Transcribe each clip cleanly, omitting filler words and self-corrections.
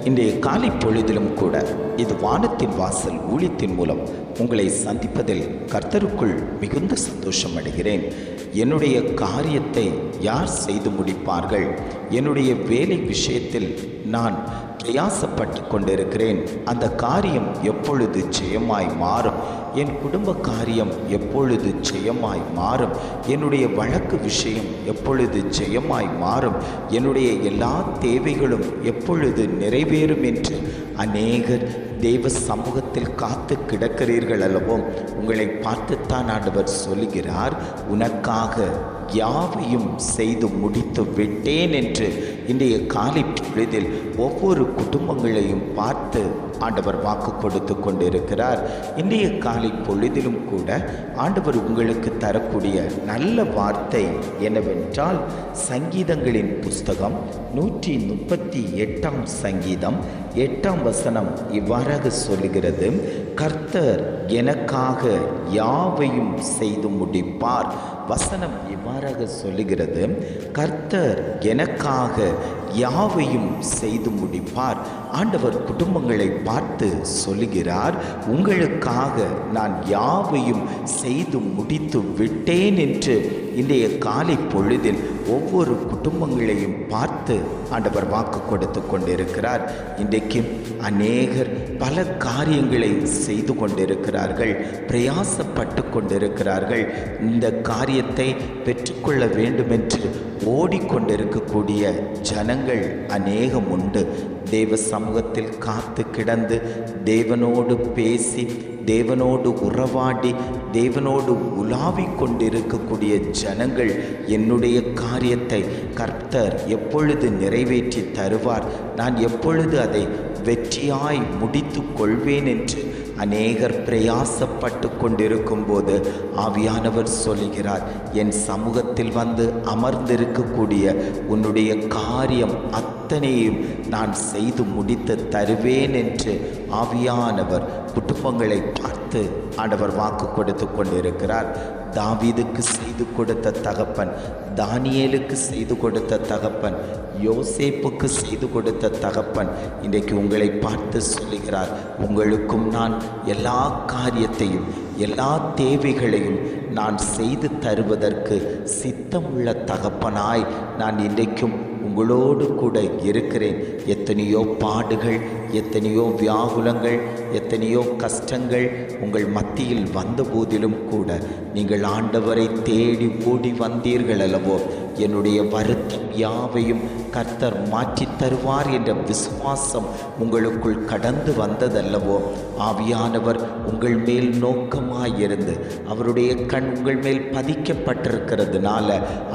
இன்றைய காலை பொழுதிலும் கூட இது வானத்தின் வாசல் ஊழியத்தின் மூலம் உங்களை சந்திப்பதில் கர்த்தருக்குள் மிகுந்த சந்தோஷம் அடைகிறேன். என்னுடைய காரியத்தை யார் செய்து முடிப்பார்கள்? என்னுடைய வேலை விஷயத்தில் நான் பிரயாசப்பட்டு கொண்டிருக்கிறேன். அந்த காரியம் எப்பொழுது ஜெயமாய் மாறும்? என் குடும்ப காரியம் எப்பொழுது ஜெயமாய் மாறும்? என்னுடைய வழக்கு விஷயம் எப்பொழுது ஜெயமாய் மாறும்? என்னுடைய எல்லா தேவைகளும் எப்பொழுது நிறைவேறும் என்று அநேகர் தேவ சமூகத்தில் காத்து கிடக்கிறீர்கள் அல்லவோ? உங்களை பார்த்துத்தான் ஆண்டவர் சொல்லுகிறார், உனக்காக யாவையும் செய்து முடித்து விட்டேன் என்று. இன்றைய காலை பொழுதில் ஒவ்வொரு குடும்பங்களையும் பார்த்து ஆண்டவர் வாக்கு கொடுத்து கொண்டிருக்கிறார். இன்றைய காலை பொழுதிலும் கூட ஆண்டவர் உங்களுக்கு தரக்கூடிய நல்ல வார்த்தை என்னவென்றால், சங்கீதங்களின் புஸ்தகம் 138 சங்கீதம் 8 வசனம் இவ்வாறாக சொல்லுகிறது, கர்த்தர் எனக்காக யாவையும் செய்து முடிப்பார். வசனம் இவ்வாறாக சொல்லுகிறது, கர்த்தர் எனக்காக யாவையும் செய்து முடிப்பார். ஆண்டவர் குடும்பங்களை பார்த்து சொல்லுகிறார், உங்களுக்காக நான் யாவையும் செய்து முடித்து விட்டேன் என்று. இன்றைய காலை பொழுதில் ஒவ்வொரு குடும்பங்களையும் பார்த்து ஆண்டவர் வாக்கு கொடுத்து கொண்டிருக்கிறார். இன்றைக்கு அநேகர் பல காரியங்களை செய்து கொண்டிருக்கிறார்கள், பிரயாசப்பட்டு கொண்டிருக்கிறார்கள். இந்த காரியத்தை பெற்றுக்கொள்ள வேண்டுமென்று ஓடிக்கொண்டிருக்கக்கூடிய ஜனங்கள் அநேகம் உண்டு. தேவ சமூகத்தில் காத்து கிடந்து தேவனோடு பேசி தேவனோடு உறவாடி தேவனோடு உலாவிக் கொண்டிருக்கக்கூடிய ஜனங்கள், என்னுடைய காரியத்தை கர்த்தர் எப்பொழுது நிறைவேற்றி தருவார், நான் எப்பொழுது அதை வெற்றியாய் முடித்து கொள்வேன் என்று அநேகர் பிரயாசப்பட்டு கொண்டிருக்கும் போது ஆவியானவர் சொல்லுகிறார், என் சமூகத்தில் வந்து அமர்ந்திருக்கக்கூடிய உன்னுடைய காரியம் அத்தனையும் நான் செய்து முடித்து தருவேன் என்று ஆவியானவர் குடும்பங்களை பார்த்து ஆண்டவர் வாக்கு கொடுத்து கொண்டிருக்கிறார். தாவீதுக்கு செய்து கொடுத்த தகப்பன், தானியேலுக்கு செய்து கொடுத்த தகப்பன், யோசேப்புக்கு செய்து கொடுத்த தகப்பன் இன்றைக்கு உங்களை பார்த்து சொல்லுகிறார், உங்களுக்கும் நான் எல்லா காரியத்தையும் எல்லா தேவைகளையும் நான் செய்து தருவதற்கு சித்தமுள்ள தகப்பனாய் நான் இன்றைக்கும் உங்களோடு கூட இருக்கிறேன். எத்தனையோ பாடுகள், எத்தனையோ வியாகுலங்கள், எத்தனையோ கஷ்டங்கள் உங்கள் மத்தியில் வந்த போதிலும் கூட நீங்கள் ஆண்டவரை தேடி ஓடி வந்தீர்கள் அல்லவோ? என்னுடைய வருத்தம் யாவையும் கர்த்தர் மாற்றி தருவார் என்ற விசுவாசம் உங்களுக்குள் கடந்து வந்ததல்லவோ? ஆவியானவர் உங்கள் மேல் நோக்கமாயிருந்து அவருடைய கண் உங்கள் மேல் பதிக்கப்பட்டிருக்கிறதுனால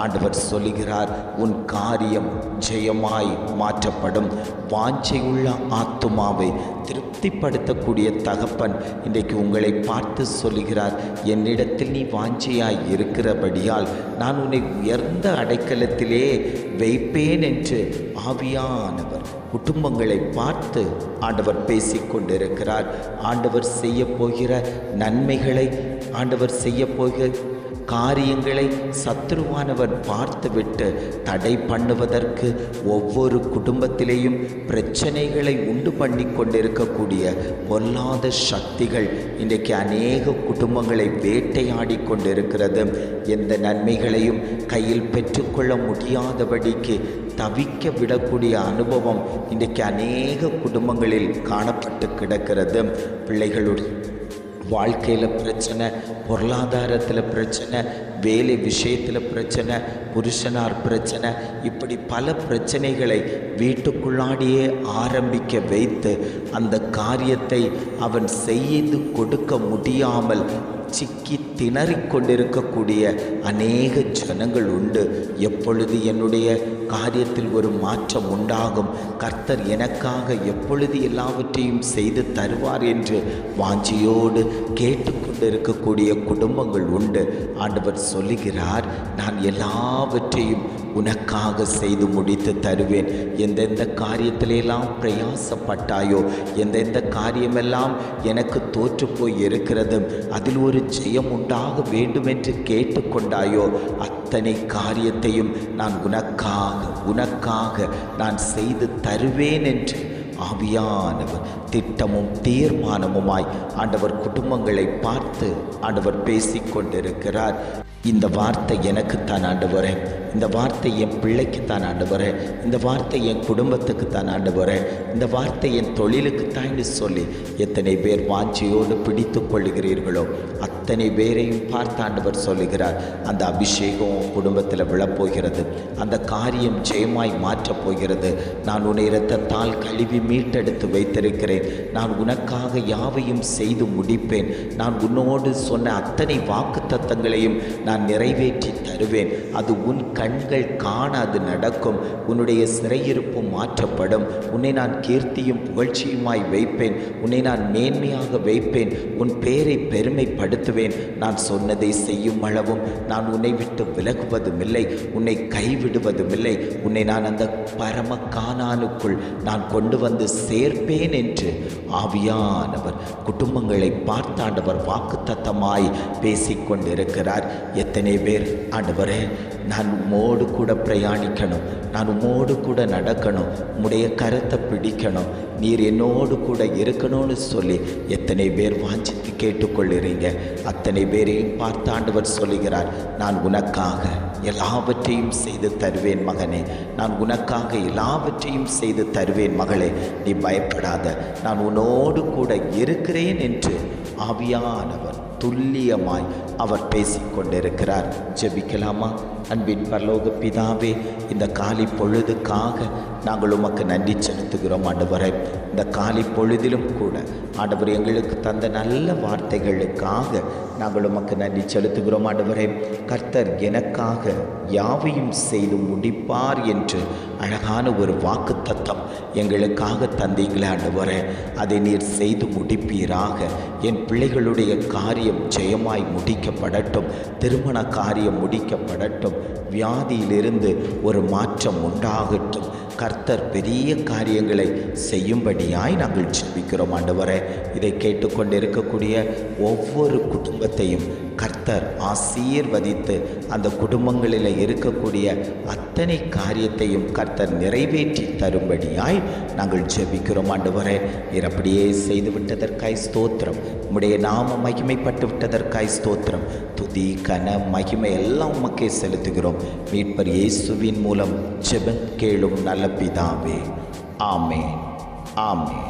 ஆண்டவர் சொல்லுகிறார், உன் காரியம் ஜெயமாய் மாற்றப்படும். வாஞ்சையுள்ள ஆத்துமாவை திருப்திப்படுத்தக்கூடிய தகப்பன் இன்றைக்கு உங்களை பார்த்து சொல்லுகிறார், என்னிடத்தில் நீ வாஞ்சையாய் இருக்கிறபடியால் நான் உன்னை உயர்ந்த அடைக்கலத்திலே வைப்பேன் என்று ஆவியானவர் குடும்பங்களை பார்த்து ஆண்டவர் பேசிக்கொண்டிருக்கிறார். ஆண்டவர் செய்ய போகிற நன்மைகளை, ஆண்டவர் செய்ய போகிற காரியங்களை சத்துருவானவர் பார்த்துவிட்டு தடை பண்ணுவதற்கு ஒவ்வொரு குடும்பத்திலேயும் பிரச்சனைகளை உண்டு பண்ணி கொண்டிருக்கக்கூடிய பொல்லாத சக்திகள் இன்றைக்கு அநேக குடும்பங்களை வேட்டையாடி கொண்டிருக்கிறது. எந்த நன்மைகளையும் கையில் பெற்றுக்கொள்ள முடியாதபடிக்கு தவிக்க விடக்கூடிய அனுபவம் இன்றைக்கு அநேக குடும்பங்களில் காணப்பட்டு கிடக்கிறது. பிள்ளைகளுடைய வாழ்க்கையில் பிரச்சனை, பொருளாதாரத்தில் பிரச்சனை, வேலை விஷயத்தில் பிரச்சனை, புருஷனார் பிரச்சனை, இப்படி பல பிரச்சனைகளை வீட்டுக்குள்ளாடியே ஆரம்பிக்க வைத்து அந்த காரியத்தை அவன் செய்து கொடுக்க முடியாமல் சிக்கி திணறிக் கொண்டிருக்கக்கூடிய அநேக ஜனங்கள் உண்டு. எப்பொழுது என்னுடைய காரியத்தில் ஒரு மாற்றம் உண்டாகும், கர்த்தர் எனக்காக எப்பொழுது எல்லாவற்றையும் செய்து தருவார் என்று வாஞ்சியோடு கேட்டுக்கொண்டிருக்கக்கூடிய குடும்பங்கள் உண்டு. ஆண்டவர் சொல்லுகிறார், நான் எல்லாவற்றையும் உனக்காக செய்து முடித்து தருவேன். எந்தெந்த காரியத்திலெல்லாம் பிரயாசப்பட்டாயோ, எந்தெந்த காரியமெல்லாம் எனக்கு தோற்று போய் இருக்கிறது, அதில் ஒரு ஜெயம் உண்டாக வேண்டுமென்று கேட்டுக்கொண்டாயோ, அத்தனை காரியத்தையும் நான் உனக்காக நான் செய்து தருவேன் என்று ஆவியானவர் திட்டமும் தீர்மானமுமாய் ஆண்டவர் குடும்பங்களை பார்த்து ஆண்டவர் பேசிக்கொண்டிருக்கிறார். இந்த வார்த்தை எனக்குத்தான் ஆண்டவரே, இந்த வார்த்தை என் பிள்ளைக்குத்தான் ஆண்டவரே, இந்த வார்த்தை என் குடும்பத்துக்குத்தான் ஆண்டவரே, இந்த வார்த்தை என் தொழிலுக்குத்தான் சொல்லி எத்தனை பேர் வாஞ்சியோடு பிடித்து கொள்ளுகிறீர்களோ அத்தனை பேரையும் பார்த்து ஆண்டவர் சொல்லுகிறார், அந்த அபிஷேகம் குடும்பத்தில் விழப்போகிறது, அந்த காரியம் ஜெயமாய் மாற்றப் போகிறது. நான் உன்னை இரத்தத்தால் கழுவி மீட்டெடுத்து வைத்திருக்கிறேன். நான் உனக்காக யாவையும் செய்து முடிப்பேன். நான் உன்னோடு சொன்ன அத்தனை வாக்கு தத்தங்களையும் நான் நிறைவேற்றி தருவேன். அது உன் கண்கள் காண அது நடக்கும். உன்னுடைய சிறையிருப்பும் மாற்றப்படும். உன்னை நான் கீர்த்தியும் புகழ்ச்சியுமாய் வைப்பேன். உன்னை நான் மேன்மையாக வைப்பேன். உன் பேரை பெருமைப்படுத்துவேன். நான் சொன்னதை செய்யும் அளவும் நான் உன்னை விட்டு விலகுவதும் இல்லை, உன்னை கைவிடுவதும் இல்லை. உன்னை நான் அந்த பரம கானானுக்குள் நான் கொண்டு வந்து சேர்ப்பேன் என்று ஆவியானவர் குடும்பங்களை பார்த்தாண்டவர் வாக்குத்தத்தமாய் பேசிக்கொண்டிருக்கிறார். எத்தனை பேர் ஆண்டவரே, நான் உம்மோடு கூட பிரயாணிக்கணும், நான் உம்மோடு கூட நடக்கணும், உம்முடைய கரத்தை பிடிக்கணும், நீர் என்னோடு கூட இருக்கணும்னு சொல்லி எத்தனை பேர் வாஞ்சித்து கேட்டுக்கொள்ளுறீங்க. அத்தனை பேரையும் பார்த்து ஆண்டவர் சொல்லுகிறார், நான் உனக்காக எல்லாவற்றையும் செய்து தருவேன் மகனே, நான் உனக்காக எல்லாவற்றையும் செய்து தருவேன் மகளே, நீ பயப்படாத, நான் உன்னோடு கூட இருக்கிறேன் என்று ஆவியானவர் துல்லியமாய் அவர் பேசிக்கொண்டிருக்கிறார். ஜெபிக்கலாமா? அன்பின் பரலோக பிதாவே, இந்த காலை பொழுதுக்காக நாங்கள் உமக்கு நன்றி செலுத்துகிறோம் ஆண்டவரே. இந்த காலை பொழுதிலும் கூட ஆண்டவர் எங்களுக்கு தந்த நல்ல வார்த்தைகளுக்காக நாங்கள் உமக்கு நன்றி செலுத்துகிறோம் ஆண்டவரே. கர்த்தர் எனக்காக யாவையும் செய்து முடிப்பார் என்று அழகான ஒரு வாக்குத்தத்தம் எங்களுக்காக தந்தீங்களே ஆண்டவரே, அதை நீர் செய்து முடிப்பீராக. என் பிள்ளைகளுடைய காரியம் ஜெயமாய் முடிக்கப்படட்டும், திருமண காரியம் முடிக்கப்படட்டும், வியாதியிலிருந்து ஒரு மாற்றம் உண்டாகட்டும். கர்த்தர் பெரிய காரியங்களை செய்யும்படியாய் நாங்கள் ஜெபிக்கிறோம் ஆண்டவரே. இதை கேட்டுக்கொண்டிருக்கக்கூடிய ஒவ்வொரு குடும்பத்தையும் கர்த்தர் ஆசீர்வதித்து அந்த குடும்பங்களில் இருக்கக்கூடிய அத்தனை காரியத்தையும் கர்த்தர் நிறைவேற்றி தரும்படியாய் நாங்கள் ஜெபிக்கிறோம் ஆண்டவரே. நீர் அப்படியே செய்து விட்டதற்காய் ஸ்தோத்திரம். உம்முடைய நாம மகிமைப்பட்டு விட்டதற்காய் ஸ்தோத்திரம். துதி கன மகிமை எல்லாம் உமக்கே செலுத்துகிறோம். மீட்பர் இயேசுவின் மூலம் ஜெபம் கேளும் நல்ல பிதாவே. ஆமென், ஆமென்.